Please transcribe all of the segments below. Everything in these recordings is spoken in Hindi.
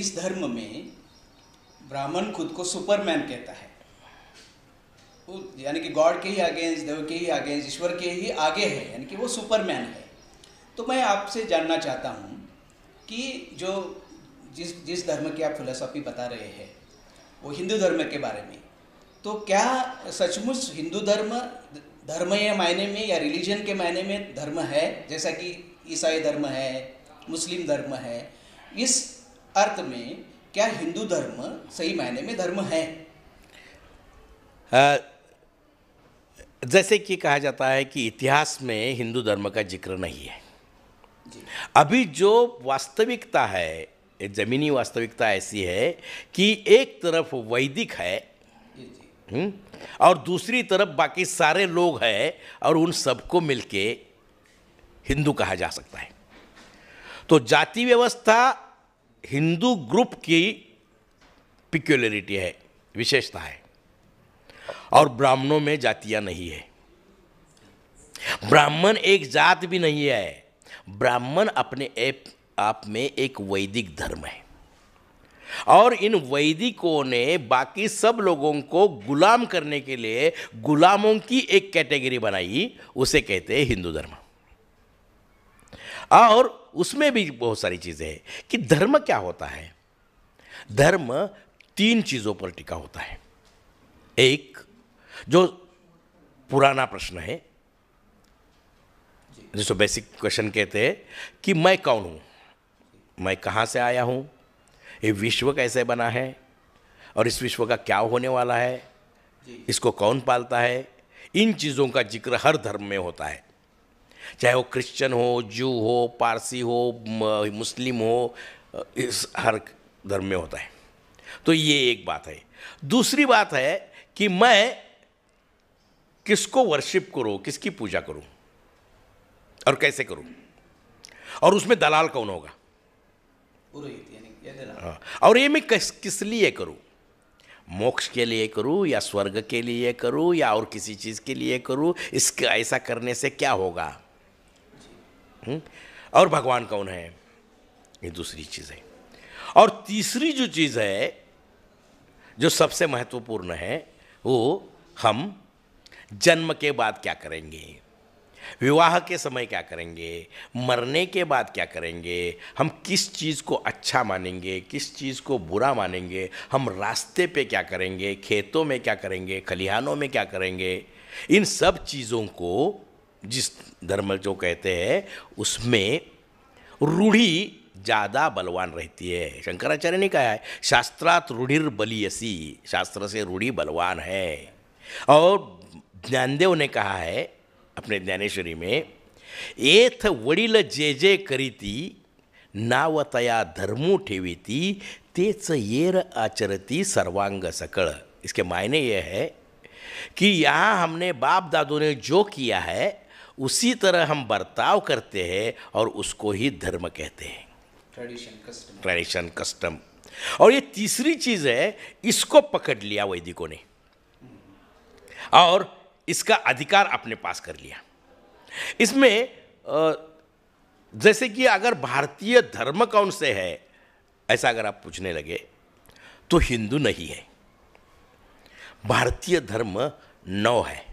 इस धर्म में ब्राह्मण खुद को सुपरमैन कहता है, यानी कि गॉड के ही अगेंस्ट, देव के ही अगेंस्ट, ईश्वर के ही आगे है, यानी कि वो सुपरमैन है। तो मैं आपसे जानना चाहता हूँ कि जो जिस धर्म की आप फिलोसॉफी बता रहे हैं वो हिंदू धर्म के बारे में, तो क्या सचमुच हिंदू धर्मीय मायने में या रिलीजन के मायने में धर्म है, जैसा कि ईसाई धर्म है, मुस्लिम धर्म है? इस अर्थ में क्या हिंदू धर्म सही मायने में धर्म है? जैसे कि कहा जाता है कि इतिहास में हिंदू धर्म का जिक्र नहीं है। अभी जो वास्तविकता है, ज़मीनी वास्तविकता ऐसी है कि एक तरफ वैदिक है और दूसरी तरफ बाकी सारे लोग हैं, और उन सबको मिलके हिंदू कहा जा सकता है। तो जाति व्यवस्था हिंदू ग्रुप की पिक्युलरिटी है, विशेषता है, और ब्राह्मणों में जातियां नहीं है। ब्राह्मण एक जात भी नहीं है, ब्राह्मण अपने आप में एक वैदिक धर्म है, और इन वैदिकों ने बाकी सब लोगों को गुलाम करने के लिए गुलामों की एक कैटेगरी बनाई, उसे कहते हैं हिंदू धर्म। और उसमें भी बहुत सारी चीज़ें हैं कि धर्म क्या होता है। धर्म 3 चीज़ों पर टिका होता है। एक जो पुराना प्रश्न है, जिसको बेसिक क्वेश्चन कहते हैं कि मैं कौन हूँ, मैं कहाँ से आया हूँ, ये विश्व कैसे बना है, और इस विश्व का क्या होने वाला है, इसको कौन पालता है। इन चीज़ों का जिक्र हर धर्म में होता है, चाहे वो क्रिश्चियन हो, जू हो, पारसी हो, मुस्लिम हो, इस हर धर्म में होता है। तो ये एक बात है। दूसरी बात है कि मैं किसको वर्शिप करूँ, किसकी पूजा करूँ और कैसे करूँ, और उसमें दलाल कौन होगा, और ये मैं किस लिए करूँ, मोक्ष के लिए करूँ या स्वर्ग के लिए करूँ या और किसी चीज़ के लिए करूँ, इसका ऐसा करने से क्या होगा, और भगवान कौन है, ये दूसरी चीज़ है। और तीसरी जो चीज़ है जो सबसे महत्वपूर्ण है, वो हम जन्म के बाद क्या करेंगे, विवाह के समय क्या करेंगे, मरने के बाद क्या करेंगे, हम किस चीज़ को अच्छा मानेंगे, किस चीज़ को बुरा मानेंगे, हम रास्ते पे क्या करेंगे, खेतों में क्या करेंगे, खलिहानों में क्या करेंगे। इन सब चीज़ों को जिस धर्म जो कहते हैं उसमें रूढ़ी ज़्यादा बलवान रहती है। शंकराचार्य ने कहा है शास्त्रात रूढ़िर बलियसी, शास्त्र से रूढ़ी बलवान है। और ज्ञानदेव ने कहा है अपने ज्ञानेश्वरी में, एथ वडील जे जे करीती नावतया धर्मू ठेवीती तेच येर आचरती सर्वांग सकळ। इसके मायने ये है कि यहाँ हमने बाप दादों ने जो किया है उसी तरह हम बर्ताव करते हैं, और उसको ही धर्म कहते हैं, ट्रेडिशन कस्टम। और ये तीसरी चीज़ है, इसको पकड़ लिया वैदिकों ने और इसका अधिकार अपने पास कर लिया। इसमें जैसे कि अगर भारतीय धर्म कौन से है ऐसा अगर आप पूछने लगे तो हिंदू नहीं है, भारतीय धर्म 9 है,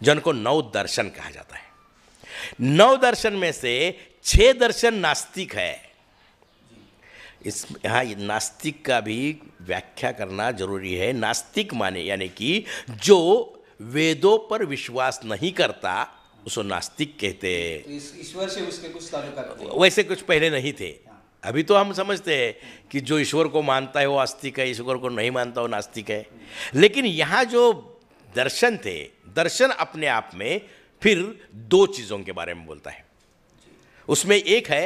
जिनको 9 दर्शन कहा जाता है। 9 दर्शन में से 6 दर्शन नास्तिक है। इस यहाँ नास्तिक का भी व्याख्या करना जरूरी है। नास्तिक माने यानी कि जो वेदों पर विश्वास नहीं करता उसको नास्तिक कहते हैं। ईश्वर से उसके कुछ ताल्लुकात थे, वैसे कुछ पहले नहीं थे। अभी तो हम समझते हैं कि जो ईश्वर को मानता है वो आस्तिक है, ईश्वर को नहीं मानता वो नास्तिक है। लेकिन यहाँ जो दर्शन थे, दर्शन अपने आप में फिर 2 चीज़ों के बारे में बोलता है। उसमें एक है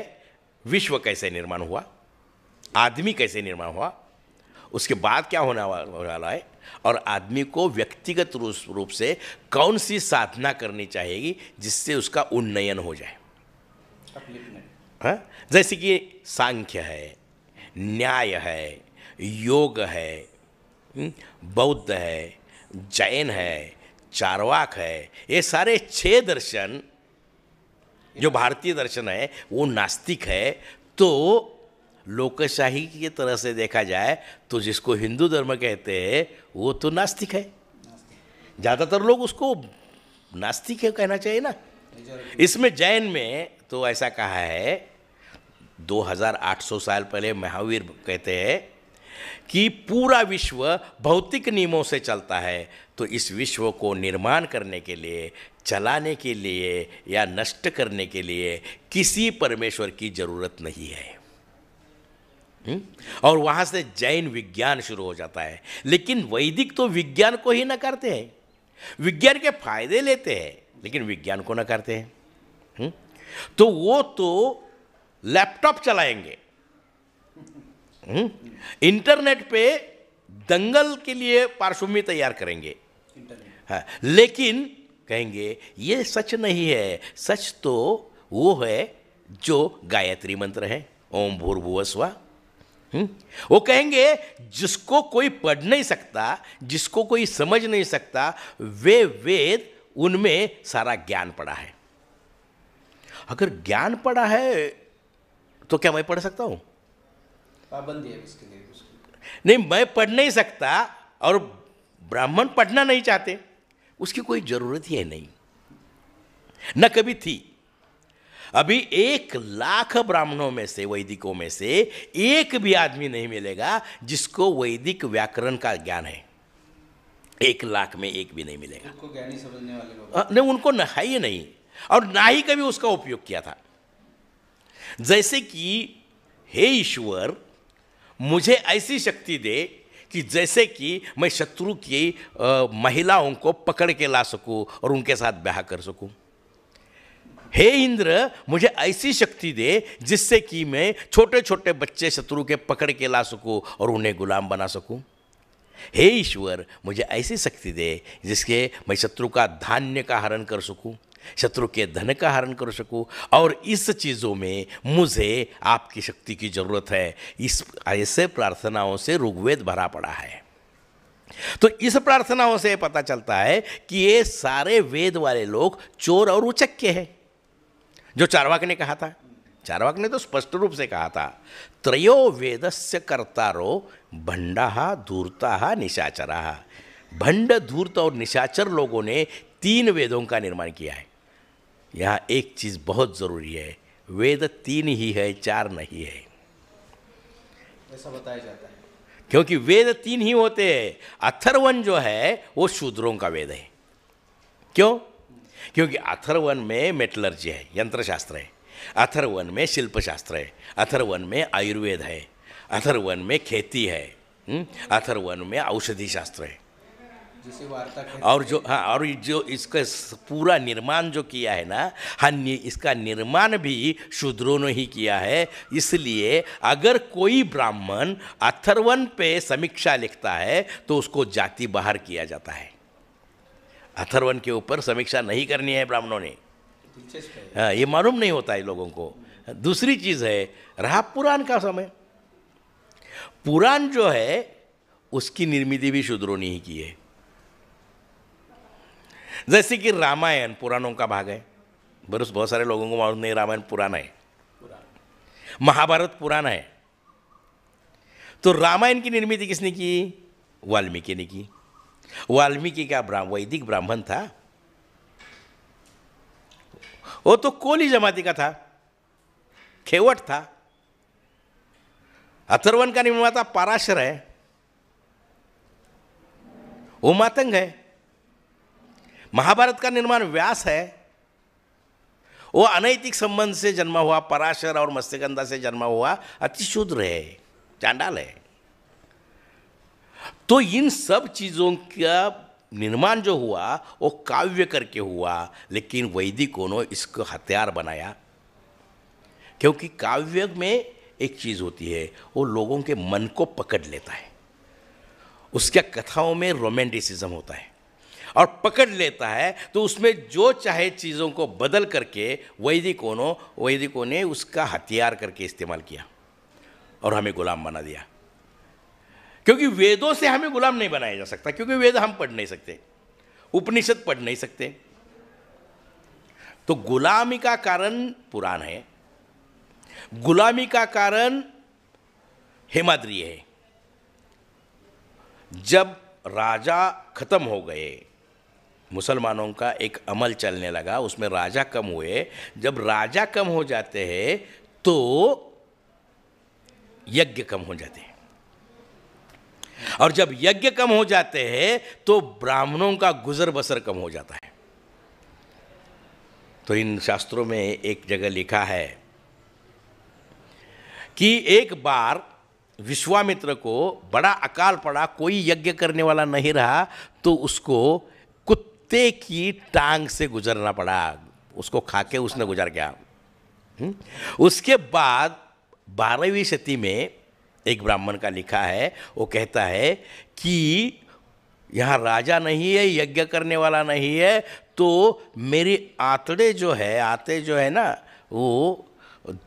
विश्व कैसे निर्माण हुआ, आदमी कैसे निर्माण हुआ, उसके बाद क्या होने वाला है, और आदमी को व्यक्तिगत रूप से कौन सी साधना करनी चाहिए जिससे उसका उन्नयन हो जाए। हाँ, जैसे कि सांख्य है, न्याय है, योग है, बौद्ध है, जैन है, चारवाक है, ये सारे 6 दर्शन जो भारतीय दर्शन है वो नास्तिक है। तो लोकशाही की तरह से देखा जाए तो जिसको हिंदू धर्म कहते हैं वो तो नास्तिक है। ज़्यादातर लोग उसको नास्तिक है कहना चाहिए ना। इसमें जैन में तो ऐसा कहा है 2800 साल पहले महावीर कहते हैं कि पूरा विश्व भौतिक नियमों से चलता है, तो इस विश्व को निर्माण करने के लिए, चलाने के लिए या नष्ट करने के लिए किसी परमेश्वर की जरूरत नहीं है। और वहाँ से जैन विज्ञान शुरू हो जाता है। लेकिन वैदिक तो विज्ञान को ही नकारते हैं, विज्ञान के फायदे लेते हैं लेकिन विज्ञान को नकारते हैं। तो वो तो लैपटॉप चलाएंगे, इंटरनेट पे दंगल के लिए पार्श्वभूमि तैयार करेंगे, हाँ, लेकिन कहेंगे ये सच नहीं है। सच तो वो है जो गायत्री मंत्र है, ओम भूर्भुवः स्वः। वो कहेंगे जिसको कोई पढ़ नहीं सकता, जिसको कोई समझ नहीं सकता, वे वेद उनमें सारा ज्ञान पड़ा है। अगर ज्ञान पड़ा है तो क्या मैं पढ़ सकता हूं? पाबंदी है इसके लिए। नहीं, मैं पढ़ नहीं सकता और ब्राह्मण पढ़ना नहीं चाहते, उसकी कोई जरूरत ही नहीं, न कभी थी। अभी 1,00,000 ब्राह्मणों में से, वैदिकों में से एक भी आदमी नहीं मिलेगा जिसको वैदिक व्याकरण का ज्ञान है। 1,00,000 में एक भी नहीं मिलेगा। उनको ज्ञानी समझने वाले लोग नहीं, उनको है ही नहीं और ना ही कभी उसका उपयोग किया था। जैसे कि हे ईश्वर मुझे ऐसी शक्ति दे कि जैसे कि मैं शत्रु की महिलाओं को पकड़ के ला सकूं और उनके साथ ब्याह कर सकूं। हे इंद्र मुझे ऐसी शक्ति दे जिससे कि मैं छोटे छोटे बच्चे शत्रु के पकड़ के ला सकूं और उन्हें गुलाम बना सकूं। हे ईश्वर मुझे ऐसी शक्ति दे जिसके मैं शत्रु का धान्य का हरण कर सकूं, शत्रु के धन का हरण कर सकूं, और इस चीज़ों में मुझे आपकी शक्ति की जरूरत है। इस ऐसे प्रार्थनाओं से ऋग्वेद भरा पड़ा है। तो इस प्रार्थनाओं से पता चलता है कि ये सारे वेद वाले लोग चोर और उचक्के हैं। जो चार्वाक ने कहा था, चार्वाक ने तो स्पष्ट रूप से कहा था, त्रयो वेदस्य कर्तारो भंडाः धूर्ताः निशाचराः। भंड, धूर्त और निशाचर लोगों ने 3 वेदों का निर्माण किया है। यहाँ एक चीज़ बहुत ज़रूरी है, वेद 3 ही है, 4 नहीं है, ऐसा बताया जाता है। क्योंकि वेद 3 ही होते हैं। अथर्वण जो है वो शूद्रों का वेद है। क्यों? क्योंकि अथर्वण में मेटलर्जी है, यंत्रशास्त्र है, अथर्वण में शिल्पशास्त्र है, अथर्वण में आयुर्वेद है, अथर्वण में खेती है, अथर्वण में औषधि शास्त्र है। जिसे वार्ता और जो हाँ, और जो इसका पूरा निर्माण जो किया है ना, हाँ, इसका निर्माण भी शूद्रों ने ही किया है। इसलिए अगर कोई ब्राह्मण अथर्वण पे समीक्षा लिखता है तो उसको जाति बाहर किया जाता है। अथर्वण के ऊपर समीक्षा नहीं करनी है ब्राह्मणों ने, हाँ, ये मालूम नहीं होता है लोगों को। दूसरी चीज़ है, रहा पुराण का समय, पुराण जो है उसकी निर्मित भी शूद्रों ने ही की है। जैसे कि रामायण पुराणों का भाग है, बहुत सारे लोगों को मालूम नहीं रामायण पुराण है, महाभारत पुराण है। तो रामायण की निर्मित किसने की? वाल्मीकि ने की। वाल्मीकि का वैदिक ब्राह्मण था, वो तो कोली जमाती का था, खेवट था। अथर्वण का निर्माता पराशर है, वो मातंग है। महाभारत का निर्माण व्यास है, वो अनैतिक संबंध से जन्मा हुआ, पराशर और मत्स्यगंधा से जन्मा हुआ अतिशूद्र है, चांडाल है। तो इन सब चीज़ों का निर्माण जो हुआ वो काव्य करके हुआ, लेकिन वैदिकों ने इसको हथियार बनाया। क्योंकि काव्य में एक चीज़ होती है, वो लोगों के मन को पकड़ लेता है। उसके कथाओं में रोमांटिसिज्म होता है और पकड़ लेता है, तो उसमें जो चाहे चीज़ों को बदल करके वैदिकों ने उसका हथियार करके इस्तेमाल किया और हमें गुलाम बना दिया। क्योंकि वेदों से हमें गुलाम नहीं बनाया जा सकता, क्योंकि वेद हम पढ़ नहीं सकते, उपनिषद पढ़ नहीं सकते। तो गुलामी का कारण पुराण है, गुलामी का कारण हेमाद्री है। जब राजा खत्म हो गए, मुसलमानों का एक अमल चलने लगा, उसमें राजा कम हुए। जब राजा कम हो जाते हैं तो यज्ञ कम हो जाते हैं, और जब यज्ञ कम हो जाते हैं तो ब्राह्मणों का गुजर बसर कम हो जाता है। तो इन शास्त्रों में एक जगह लिखा है कि एक बार विश्वामित्र को बड़ा अकाल पड़ा, कोई यज्ञ करने वाला नहीं रहा, तो उसको कुत्ते की टांग से गुजरना पड़ा, उसको खाके उसने गुजर गया। उसके बाद 12वीं शती में एक ब्राह्मण का लिखा है, वो कहता है कि यहाँ राजा नहीं है, यज्ञ करने वाला नहीं है, तो मेरी आंतड़े जो है, आते जो है ना, वो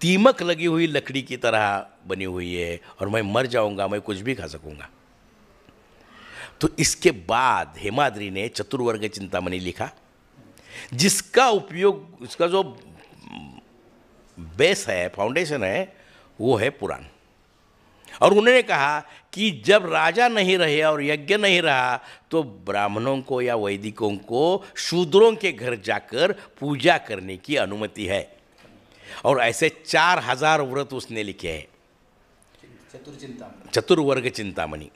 दीमक लगी हुई लकड़ी की तरह बनी हुई है, और मैं मर जाऊंगा, मैं कुछ भी खा सकूंगा। तो इसके बाद हेमाद्री ने चतुर्वर्ग चिंतामणि लिखा, जिसका उपयोग, इसका जो बेस है, फाउंडेशन है, वो है पुराण। और उन्होंने कहा कि जब राजा नहीं रहे और यज्ञ नहीं रहा तो ब्राह्मणों को या वैदिकों को शूद्रों के घर जाकर पूजा करने की अनुमति है। और ऐसे 4000 व्रत उसने लिखे हैं। चतुर्वर्ग चिंतामणि।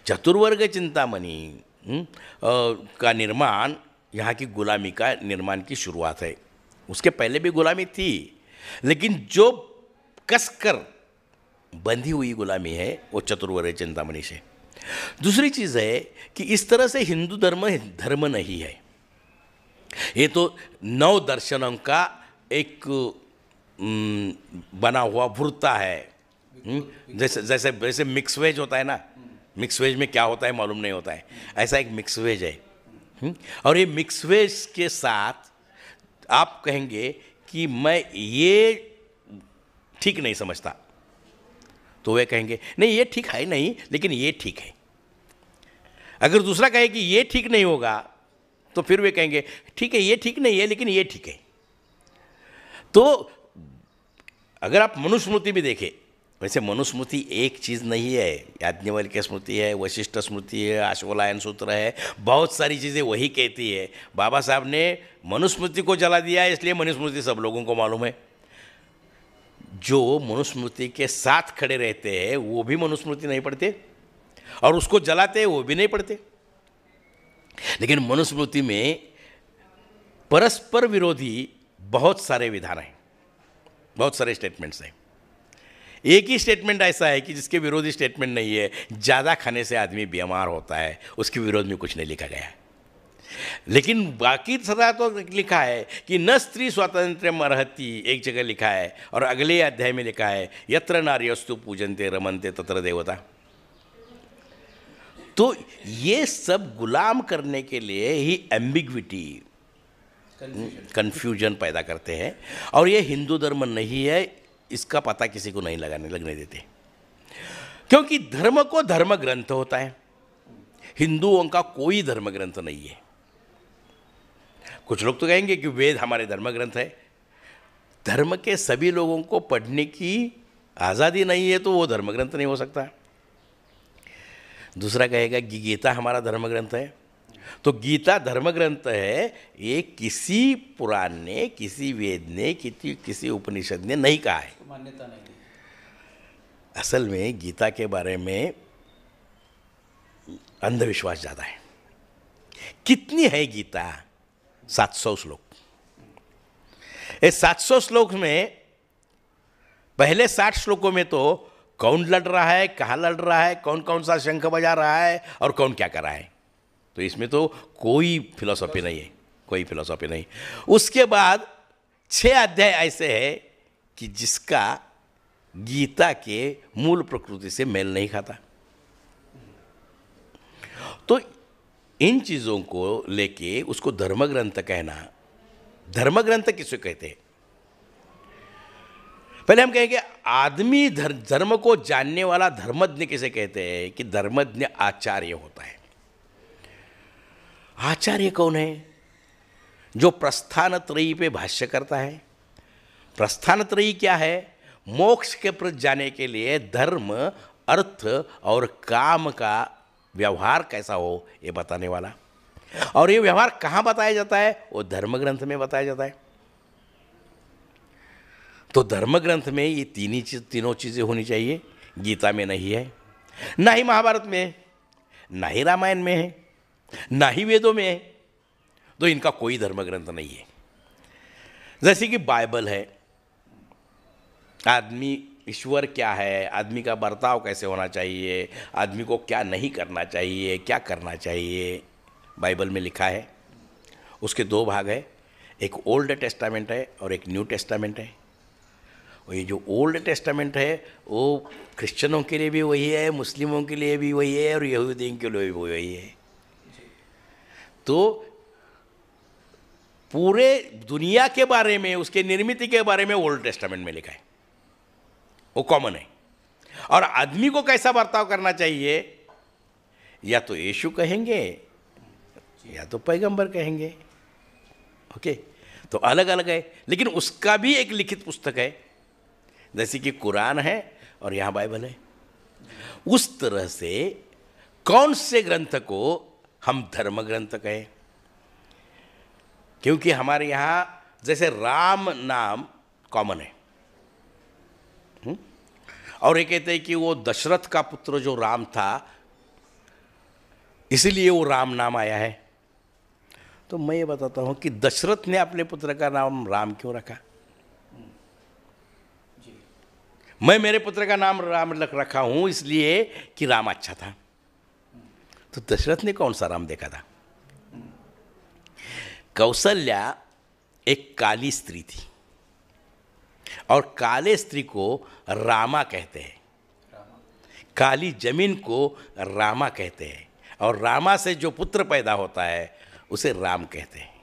चतुर्वर्ग चिंतामणि का निर्माण यहाँ की गुलामी का निर्माण की शुरुआत है। उसके पहले भी गुलामी थी, लेकिन जो कसकर बंधी हुई गुलामी है वो चतुर्वर्ग चिंतामणि से। दूसरी चीज़ है कि इस तरह से हिंदू धर्म नहीं है, ये तो 9 दर्शनों का एक बना हुआ वृत्ता है। जैसे जैसे जैसे मिक्स वेज होता है ना, मिक्स वेज में क्या होता है मालूम नहीं होता है, ऐसा एक मिक्स वेज है। और ये मिक्स वेज के साथ आप कहेंगे कि मैं ये ठीक नहीं समझता, तो वे कहेंगे नहीं ये ठीक है नहीं, लेकिन ये ठीक है। अगर दूसरा कहे कि ये ठीक नहीं होगा, तो फिर वे कहेंगे ठीक है ये ठीक नहीं है, लेकिन ये ठीक है। तो अगर आप मनुस्मृति भी देखें, वैसे मनुस्मृति एक चीज़ नहीं है, याज्ञवल्क्य स्मृति है, वशिष्ठ स्मृति है, अश्वलायन सूत्र है, बहुत सारी चीज़ें वही कहती है। बाबा साहब ने मनुस्मृति को जला दिया है, इसलिए मनुस्मृति सब लोगों को मालूम है। जो मनुस्मृति के साथ खड़े रहते हैं वो भी मनुस्मृति नहीं पढ़ते, और उसको जलाते हैं वो भी नहीं पढ़ते। लेकिन मनुस्मृति में परस्पर विरोधी बहुत सारे विधान हैं, बहुत सारे स्टेटमेंट्स हैं। एक ही स्टेटमेंट ऐसा है कि जिसके विरोधी स्टेटमेंट नहीं है, ज़्यादा खाने से आदमी बीमार होता है, उसके विरोध में कुछ नहीं लिखा गया है। लेकिन बाकी सदा तो लिखा है कि न स्त्री स्वातंत्र्यम अर्हति, एक जगह लिखा है, और अगले अध्याय में लिखा है यत्र नार्यस्तु पूजन्ते रमन्ते तत्र देवता। तो ये सब गुलाम करने के लिए ही एम्बिग्विटी, कन्फ्यूजन पैदा करते हैं, और ये हिंदू धर्म नहीं है, इसका पता किसी को नहीं लगने देते। क्योंकि धर्म को धर्म ग्रंथ होता है, हिंदुओं का कोई धर्म ग्रंथ नहीं है। कुछ लोग तो कहेंगे कि वेद हमारे धर्म ग्रंथ है। धर्म के सभी लोगों को पढ़ने की आज़ादी नहीं है तो वो धर्म ग्रंथ नहीं हो सकता। दूसरा कहेगा कि गीता हमारा धर्म ग्रंथ है, तो गीता धर्म ग्रंथ है, ये किसी पुराण ने, किसी वेद ने, किसी उपनिषद ने नहीं कहा है, मान्यता नहीं। असल में गीता के बारे में अंधविश्वास ज़्यादा है। कितनी है गीता? 700 श्लोक। इस 700 श्लोक में पहले 60 श्लोकों में तो कौन लड़ रहा है, कहाँ लड़ रहा है, कौन कौन सा शंख बजा रहा है और कौन क्या कर रहा है, तो इसमें तो कोई फिलॉसफी नहीं है, कोई फिलॉसफी नहीं। उसके बाद 6 अध्याय ऐसे है कि जिसका गीता के मूल प्रकृति से मेल नहीं खाता। तो इन चीज़ों को लेके उसको धर्म ग्रंथ कहना, धर्म ग्रंथ किसे कहते हैं? पहले हम कहेंगे आदमी धर्म को जानने वाला धर्मज्ञ किसे कहते हैं? कि धर्मज्ञ आचार्य होता है। आचार्य कौन है? जो प्रस्थान त्रयी पे भाष्य करता है। प्रस्थान त्रयी क्या है? मोक्ष के प्रति जाने के लिए धर्म, अर्थ और काम का व्यवहार कैसा हो ये बताने वाला। और ये व्यवहार कहाँ बताया जाता है? वो धर्म ग्रंथ में बताया जाता है। तो धर्म ग्रंथ में ये तीनों चीज़ें होनी चाहिए। गीता में नहीं है, ना ही महाभारत में है, ना ही रामायण में है, ना ही वेदों में है। तो इनका कोई धर्म ग्रंथ नहीं है। जैसे कि बाइबल है, आदमी, ईश्वर क्या है, आदमी का बर्ताव कैसे होना चाहिए, आदमी को क्या नहीं करना चाहिए, क्या करना चाहिए, बाइबल में लिखा है। उसके दो भाग है, एक ओल्ड टेस्टामेंट है और एक न्यू टेस्टामेंट है। और ये जो ओल्ड टेस्टामेंट है वो क्रिश्चियनों के लिए भी वही है, मुस्लिमों के लिए भी वही है और यहूदियों के लिए भी वही है। तो पूरे दुनिया के बारे में, उसके निर्मित के बारे में ओल्ड टेस्टामेंट में लिखा है, वो कॉमन है। और आदमी को कैसा बर्ताव करना चाहिए, या तो यीशु कहेंगे या तो पैगंबर कहेंगे। ओके, तो अलग अलग है, लेकिन उसका भी एक लिखित पुस्तक है, जैसे कि कुरान है और यहाँ बाइबल है। उस तरह से कौन से ग्रंथ को हम धर्म ग्रंथ कहें? क्योंकि हमारे यहाँ जैसे राम नाम कॉमन है, और ये कहते हैं कि वो दशरथ का पुत्र जो राम था इसलिए वो राम नाम आया है। तो मैं ये बताता हूँ कि दशरथ ने अपने पुत्र का नाम राम क्यों रखा? मैं मेरे पुत्र का नाम राम रखा हूँ इसलिए कि राम अच्छा था। तो दशरथ ने कौन सा राम देखा था? कौशल्या एक काली स्त्री थी और काले स्त्री को रामा कहते हैं, काली जमीन को रामा कहते हैं, और रामा से जो पुत्र पैदा होता है उसे राम कहते हैं।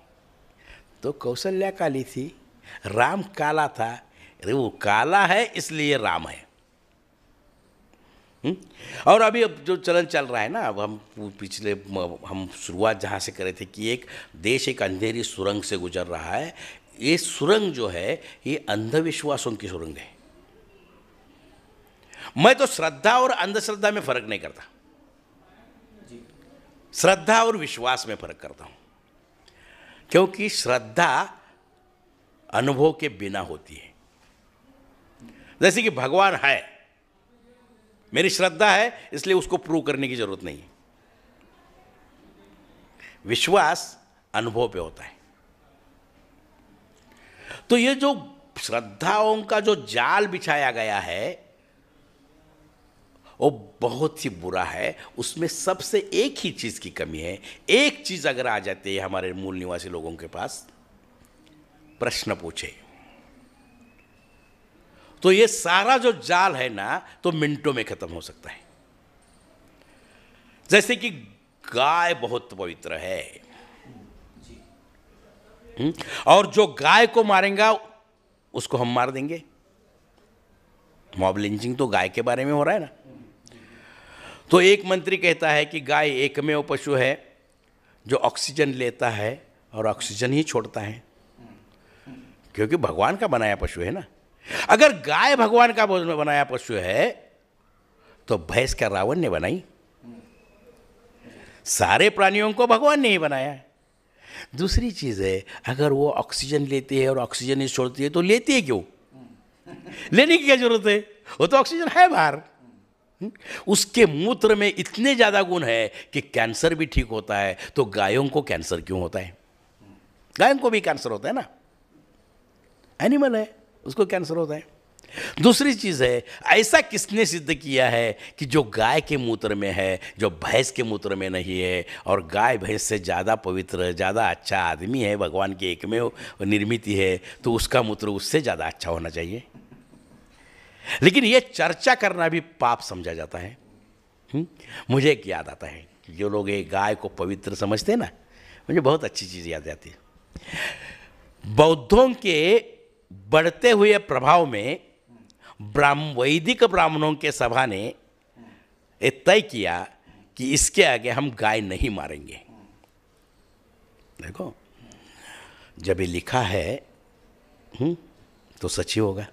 तो कौशल्या काली थी, राम काला था, वो काला है इसलिए राम है। और अभी अब जो चलन चल रहा है ना, अब हम शुरुआत जहाँ से करे थे कि एक देश एक अंधेरी सुरंग से गुजर रहा है। ये सुरंग जो है ये अंधविश्वासों की सुरंग है। मैं तो श्रद्धा और अंधश्रद्धा में फर्क नहीं करता, श्रद्धा और विश्वास में फर्क करता हूं, क्योंकि श्रद्धा अनुभव के बिना होती है। जैसे कि भगवान है, मेरी श्रद्धा है इसलिए उसको प्रूव करने की जरूरत नहीं है। विश्वास अनुभव पे होता है। तो ये जो श्रद्धाओं का जो जाल बिछाया गया है वो बहुत ही बुरा है। उसमें सबसे एक ही चीज की कमी है। एक चीज अगर आ जाती है हमारे मूल निवासी लोगों के पास, प्रश्न पूछे, तो ये सारा जो जाल है ना तो मिनटों में खत्म हो सकता है। जैसे कि गाय बहुत पवित्र है, और जो गाय को मारेगा उसको हम मार देंगे। मॉब लिंचिंग तो गाय के बारे में हो रहा है ना। तो एक मंत्री कहता है कि गाय एकमेव पशु है जो ऑक्सीजन लेता है और ऑक्सीजन ही छोड़ता है, क्योंकि भगवान का बनाया पशु है ना। अगर गाय भगवान का बनाया पशु है तो भैंस क्या रावण ने बनाई? सारे प्राणियों को भगवान ने ही बनाया है। दूसरी चीज है, अगर वो ऑक्सीजन लेती है और ऑक्सीजन ही छोड़ती है तो लेती है क्यों? लेने की क्या जरूरत है? वो तो ऑक्सीजन है बाहर। उसके मूत्र में इतने ज्यादा गुण है कि कैंसर भी ठीक होता है। तो गायों को कैंसर क्यों होता है? गायों को भी कैंसर होता है ना, एनिमल है, उसको कैंसर होता है। दूसरी चीज है, ऐसा किसने सिद्ध किया है कि जो गाय के मूत्र में है जो भैंस के मूत्र में नहीं है, और गाय भैंस से ज़्यादा पवित्र, ज़्यादा अच्छा आदमी है, भगवान की एकमेव निर्मित है, तो उसका मूत्र उससे ज़्यादा अच्छा होना चाहिए। लेकिन ये चर्चा करना भी पाप समझा जाता है। मुझे एक याद आता है कि जो लोग ये गाय को पवित्र समझते हैं ना, मुझे बहुत अच्छी चीज़ याद आती है। बौद्धों के बढ़ते हुए प्रभाव में वैदिक ब्राह्मणों के सभा ने तय किया कि इसके आगे हम गाय नहीं मारेंगे। देखो, जब ये लिखा है तो सच ही होगा।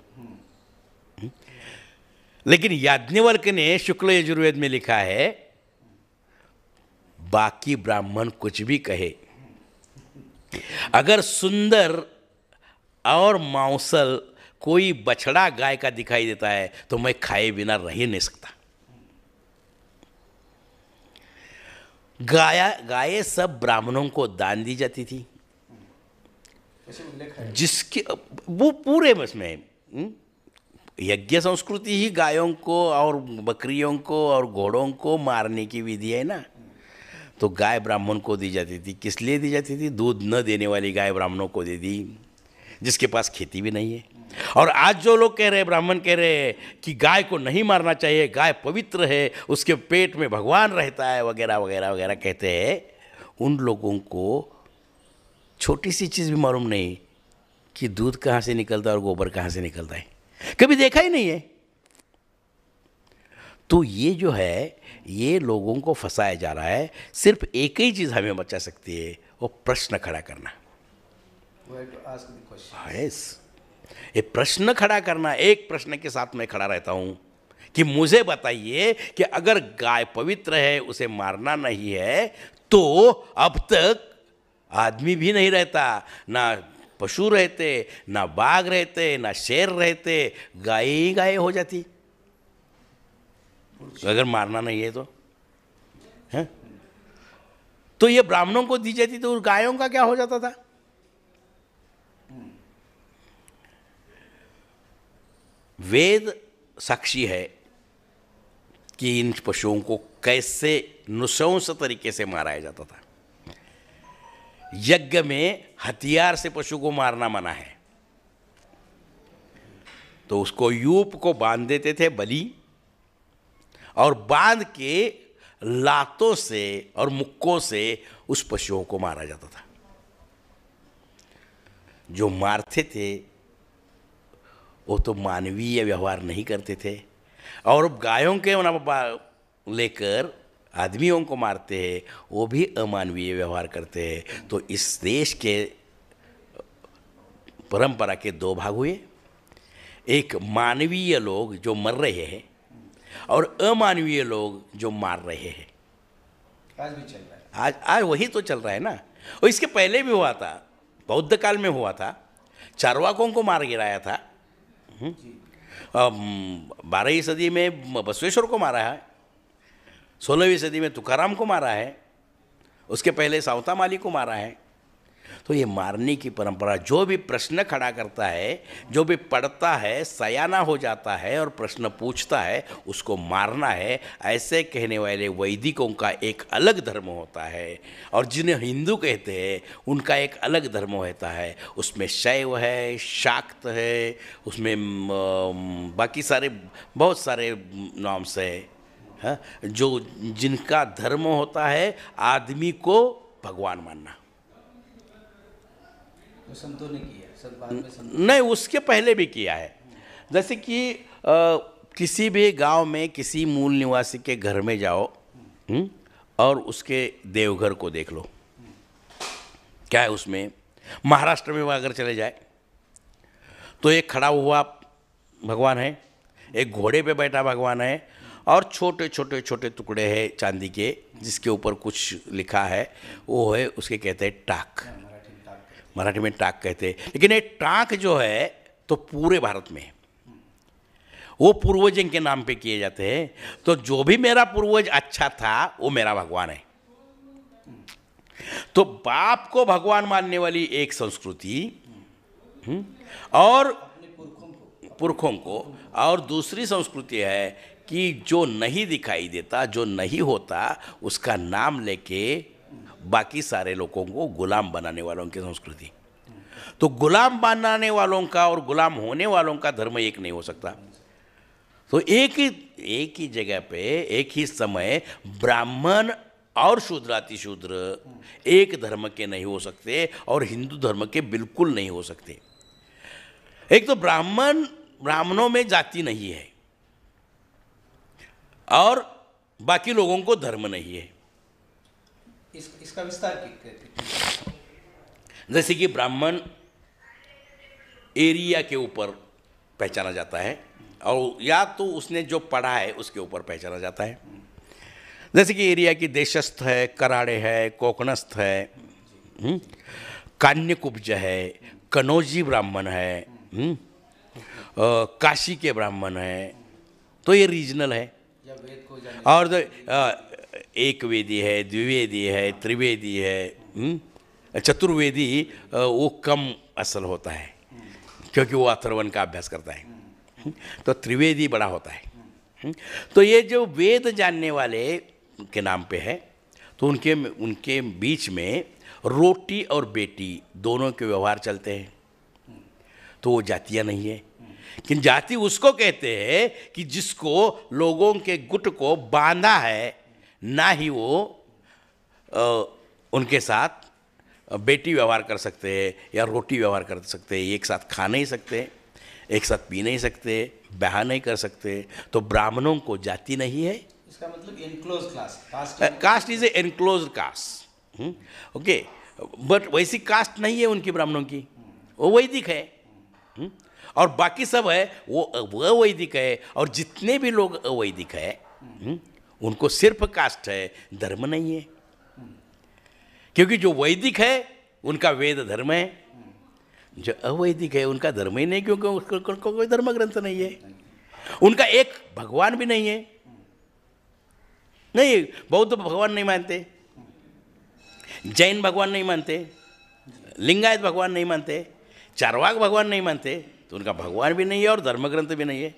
लेकिन याज्ञवल्क्य ने शुक्ल यजुर्वेद में लिखा है, बाकी ब्राह्मण कुछ भी कहे, अगर सुंदर और मांसल कोई बछड़ा गाय का दिखाई देता है तो मैं खाए बिना रह ही नहीं सकता। गायें सब ब्राह्मणों को दान दी जाती थी, जिसके वो पूरे उसमें यज्ञ संस्कृति ही गायों को और बकरियों को और घोड़ों को मारने की विधि है ना। तो गाय ब्राह्मण को दी जाती थी। किस लिए दी जाती थी? दूध न देने वाली गाय ब्राह्मणों को दे दी, जिसके पास खेती भी नहीं है। और आज जो लोग कह रहे हैं, ब्राह्मण कह रहे हैं कि गाय को नहीं मारना चाहिए, गाय पवित्र है, उसके पेट में भगवान रहता है, वगैरह वगैरह वगैरह कहते हैं, उन लोगों को छोटी सी चीज़ भी मालूम नहीं कि दूध कहाँ से निकलता है और गोबर कहाँ से निकलता है, कभी देखा ही नहीं है। तो ये जो है, ये लोगों को फंसाया जा रहा है। सिर्फ एक ही चीज़ हमें बचा सकती है, वो प्रश्न खड़ा करना। यस, ये प्रश्न खड़ा करना। एक प्रश्न के साथ मैं खड़ा रहता हूँ कि मुझे बताइए कि अगर गाय पवित्र है, उसे मारना नहीं है, तो अब तक आदमी भी नहीं रहता, ना पशु रहते, ना बाघ रहते, ना शेर रहते, गाय ही गाय हो जाती अगर मारना नहीं है तो है? तो ये ब्राह्मणों को दी जाती तो गायों का क्या हो जाता था? वेद साक्षी है कि इन पशुओं को कैसे नृशंस तरीके से मारा जाता था। यज्ञ में हथियार से पशु को मारना मना है, तो उसको यूप को बांध देते थे बलि, और बांध के लातों से और मुक्कों से उस पशुओं को मारा जाता था। जो मारते थे वो तो मानवीय व्यवहार नहीं करते थे, और गायों के लेकर आदमियों को मारते हैं, वो भी अमानवीय व्यवहार करते हैं। तो इस देश के परंपरा के दो भाग हुए, एक मानवीय लोग जो मर रहे हैं और अमानवीय लोग जो मार रहे हैं। आज भी चल रहा है। आज वही तो चल रहा है ना। और इसके पहले भी हुआ था, बौद्ध काल में हुआ था, चारवाकों को मार गिराया था। 12वीं सदी में बसवेश्वर को मारा है, 16वीं सदी में तुकाराम को मारा है, उसके पहले सावता माली को मारा है। तो ये मारने की परंपरा, जो भी प्रश्न खड़ा करता है, जो भी पढ़ता है, सयाना हो जाता है और प्रश्न पूछता है, उसको मारना है, ऐसे कहने वाले वैदिकों का एक अलग धर्म होता है। और जिन्हें हिंदू कहते हैं उनका एक अलग धर्म होता है। उसमें शैव है, शाक्त है, उसमें बाकी सारे बहुत सारे नॉर्म्स है, हाँ, जो जिनका धर्म होता है आदमी को भगवान मानना। संतों ने किया, सब बाद में संतों नहीं, उसके पहले भी किया है। जैसे कि किसी भी गांव में किसी मूल निवासी के घर में जाओ और उसके देवघर को देख लो, क्या है उसमें। महाराष्ट्र में अगर चले जाए तो एक खड़ा हुआ भगवान है, एक घोड़े पे बैठा भगवान है, और छोटे छोटे छोटे टुकड़े हैं चांदी के, जिसके ऊपर कुछ लिखा है, वो है उसके कहते हैं टाक। मराठी में टाक कहते हैं। लेकिन ये टाक जो है तो पूरे भारत में है, वो पूर्वजों के नाम पे किए जाते हैं। तो जो भी मेरा पूर्वज अच्छा था वो मेरा भगवान है। तो बाप को भगवान मानने वाली एक संस्कृति और पुरखों को, और दूसरी संस्कृति है कि जो नहीं दिखाई देता, जो नहीं होता, उसका नाम लेके बाकी सारे लोगों को गुलाम बनाने वालों की संस्कृति। तो गुलाम बनाने वालों का और गुलाम होने वालों का धर्म एक नहीं हो सकता। तो एक ही जगह पे एक ही समय ब्राह्मण और शूद्रातिशूद्र एक धर्म के नहीं हो सकते, और हिंदू धर्म के बिल्कुल नहीं हो सकते। एक तो ब्राह्मणों में जाति नहीं है और बाकी लोगों को धर्म नहीं है। इसका विस्तार जैसे कि ब्राह्मण एरिया के ऊपर पहचाना जाता है, और या तो उसने जो पढ़ा है उसके ऊपर पहचाना जाता है। जैसे कि एरिया की देशस्थ है, कराड़े है, कोकणस्थ है, कान्यकुब्ज है, कनौजी ब्राह्मण है, काशी के ब्राह्मण है, तो ये रीजनल है। और एक वेदी है, द्विवेदी है, त्रिवेदी है, चतुर्वेदी वो कम असल होता है क्योंकि वो अथर्वण का अभ्यास करता है, तो त्रिवेदी बड़ा होता है। तो ये जो वेद जानने वाले के नाम पे है, तो उनके बीच में रोटी और बेटी दोनों के व्यवहार चलते हैं, तो वो जातियाँ नहीं है। लेकिन जाति उसको कहते हैं कि जिसको लोगों के गुट को बांधा है, ना ही वो उनके साथ बेटी व्यवहार कर सकते हैं या रोटी व्यवहार कर सकते हैं, एक साथ खा नहीं सकते, एक साथ पी नहीं सकते, ब्याह नहीं कर सकते, तो ब्राह्मणों को जाति नहीं है। इसका मतलब enclose class, cost is a enclose cost, okay, but वैसी कास्ट नहीं है उनकी ब्राह्मणों की, वो वैदिक है, और बाकी सब है वो अवैदिक है। और जितने भी लोग अवैदिक है उनको सिर्फ कास्ट है, धर्म नहीं है। क्योंकि जो वैदिक है उनका वेद धर्म है, जो अवैदिक है उनका धर्म ही नहीं, क्योंकि उसको कोई धर्म ग्रंथ नहीं है, उनका एक भगवान भी नहीं है। नहीं, बौद्ध भगवान नहीं मानते, जैन भगवान नहीं मानते, लिंगायत भगवान नहीं मानते, चारवाक भगवान नहीं मानते, तो उनका भगवान भी नहीं है और धर्मग्रंथ भी नहीं है।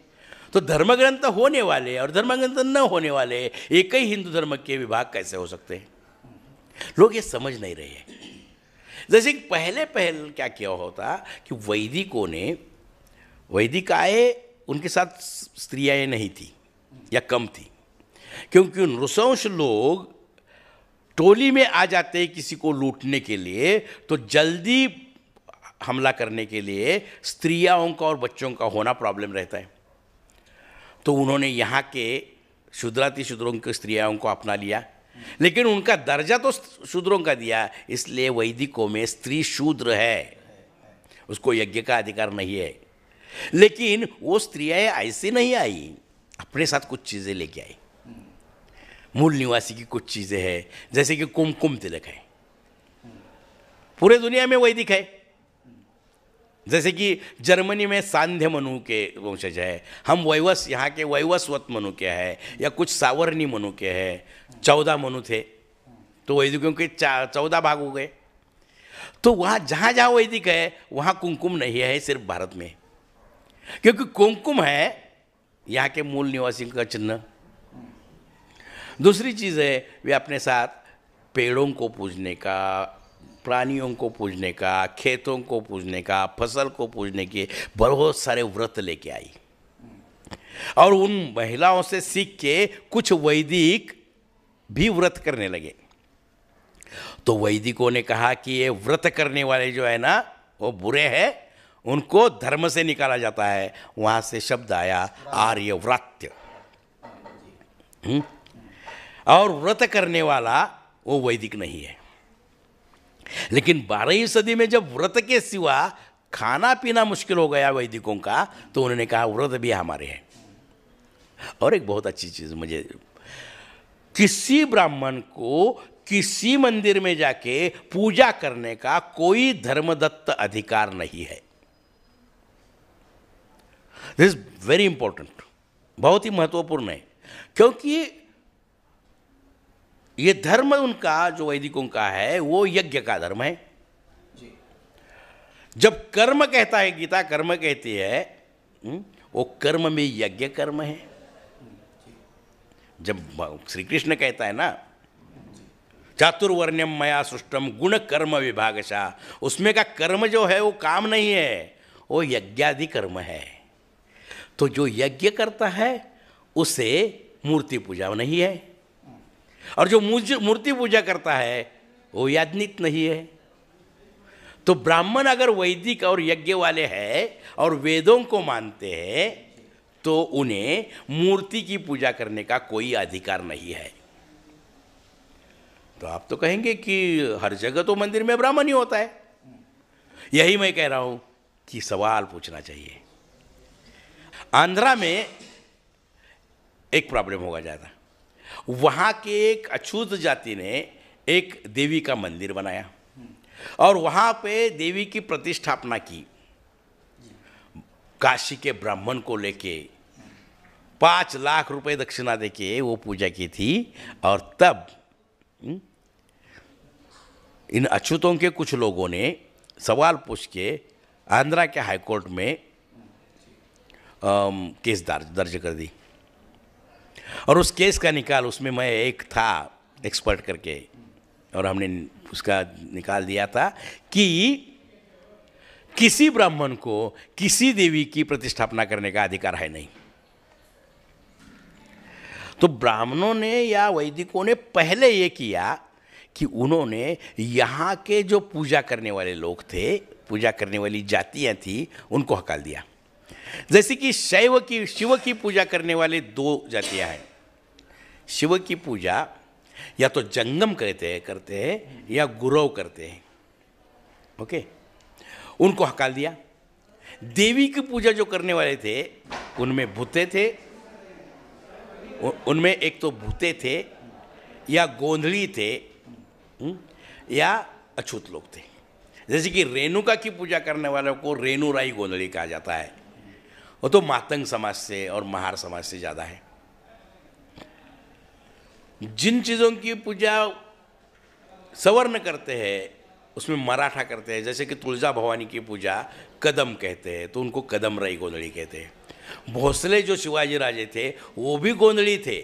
तो धर्मग्रंथ होने वाले और धर्मग्रंथ न होने वाले एक ही हिंदू धर्म के विभाग कैसे हो सकते हैं? लोग ये समझ नहीं रहे हैं। जैसे कि पहले क्या किया होता कि वैदिक आए, उनके साथ स्त्रियाँ नहीं थी या कम थी, क्योंकि नृशंस लोग टोली में आ जाते हैं किसी को लूटने के लिए, तो जल्दी हमला करने के लिए स्त्रियों का और बच्चों का होना प्रॉब्लम रहता है। तो उन्होंने यहाँ के शूद्राति शूद्रों की स्त्रियों को अपना लिया, लेकिन उनका दर्जा तो शूद्रों का दिया, इसलिए वैदिकों में स्त्री शूद्र है, उसको यज्ञ का अधिकार नहीं है। लेकिन वो स्त्रियाँ ऐसे नहीं आई, अपने साथ कुछ चीज़ें लेके आई। मूल निवासी की कुछ चीज़ें हैं, जैसे कि कुमकुम तिलक है, पूरे दुनिया में वैदिक है। जैसे कि जर्मनी में सांध्य मनु के वंशज है, हम यहाँ के वैवस्वत मनु के हैं, या कुछ सावर्णी मनु के हैं, 14 मनु थे, तो वैदिकों के 14 भाग हो गए। तो वहाँ जहाँ जहाँ वैदिक है वहाँ कुमकुम नहीं है, सिर्फ भारत में, क्योंकि कुमकुम है यहाँ के मूल निवासियों का चिन्ह। दूसरी चीज़ है, वे अपने साथ पेड़ों को पूजने का, प्राणियों को पूजने का, खेतों को पूजने का, फसल को पूजने के बहुत सारे व्रत लेके आई, और उन महिलाओं से सीख के कुछ वैदिक भी व्रत करने लगे। तो वैदिकों ने कहा कि ये व्रत करने वाले जो है ना वो बुरे हैं, उनको धर्म से निकाला जाता है। वहाँ से शब्द आया आर्यव्रात्य, और व्रत करने वाला वो वैदिक नहीं है। लेकिन 12वीं सदी में जब व्रत के सिवा खाना पीना मुश्किल हो गया वैदिकों का, तो उन्होंने कहा व्रत भी हमारे हैं। और एक बहुत अच्छी चीज़, मुझे किसी ब्राह्मण को किसी मंदिर में जाके पूजा करने का कोई धर्मदत्त अधिकार नहीं है। दिस इज वेरी इंपॉर्टेंट, बहुत ही महत्वपूर्ण है, क्योंकि ये धर्म उनका जो वैदिकों का है वो यज्ञ का धर्म है। जब कर्म कहता है, गीता कर्म कहती है, वो कर्म में यज्ञ कर्म है। जब श्री कृष्ण कहता है ना चातुर्वर्ण्यम मया सृष्टम गुण कर्म विभागशा, उसमें का कर्म जो है वो काम नहीं है, वो यज्ञादि कर्म है। तो जो यज्ञ करता है उसे मूर्ति पूजा नहीं है, और जो मूर्ति पूजा करता है वो याज्ञिक नहीं है। तो ब्राह्मण अगर वैदिक और यज्ञ वाले हैं और वेदों को मानते हैं, तो उन्हें मूर्ति की पूजा करने का कोई अधिकार नहीं है। तो आप तो कहेंगे कि हर जगह तो मंदिर में ब्राह्मण ही होता है। यही मैं कह रहा हूं कि सवाल पूछना चाहिए। आंध्रा में एक प्रॉब्लम होगा ज़्यादा। वहाँ के एक अछूत जाति ने एक देवी का मंदिर बनाया और वहाँ पे देवी की प्रतिष्ठापना की। काशी के ब्राह्मण को लेके 5 लाख रुपए दक्षिणा देके वो पूजा की थी। और तब इन अछूतों के कुछ लोगों ने सवाल पूछ के आंध्रा के हाई कोर्ट में केस दर्ज कर दी। और उस केस का निकाल, उसमें मैं एक था एक्सपर्ट करके, और हमने उसका निकाल दिया था कि किसी ब्राह्मण को किसी देवी की प्रतिष्ठापना करने का अधिकार है नहीं। तो ब्राह्मणों ने या वैदिकों ने पहले ये किया कि उन्होंने यहाँ के जो पूजा करने वाले लोग थे, पूजा करने वाली जातियाँ थी, उनको हकाल दिया। जैसे कि शिव की पूजा करने वाले 2 जातियाँ हैं। शिव की पूजा या तो जंगम करते हैं या गुरव करते हैं, ओके, उनको हकाल दिया। देवी की पूजा जो करने वाले थे उनमें भूते थे, उनमें एक तो भूते थे या गोंधली थे या अछूत लोग थे। जैसे कि रेणुका की पूजा करने वालों को रेणुराई गोंधली कहा जाता है, वो तो मातंग समाज से और महार समाज से ज़्यादा है। जिन चीज़ों की पूजा सवर्ण करते हैं उसमें मराठा करते हैं। जैसे कि तुलजा भवानी की पूजा कदम कहते हैं तो उनको कदमराई गोंधली कहते हैं। भोसले जो शिवाजी राजे थे वो भी गोंधली थे,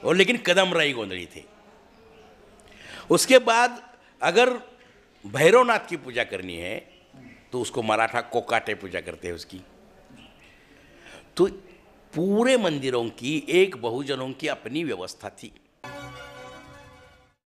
और लेकिन कदमराई गोंधली थे। उसके बाद अगर भैरवनाथ की पूजा करनी है तो उसको मराठा कोकाटे पूजा करते हैं उसकी। तो पूरे मंदिरों की एक बहुजनों की अपनी व्यवस्था थी।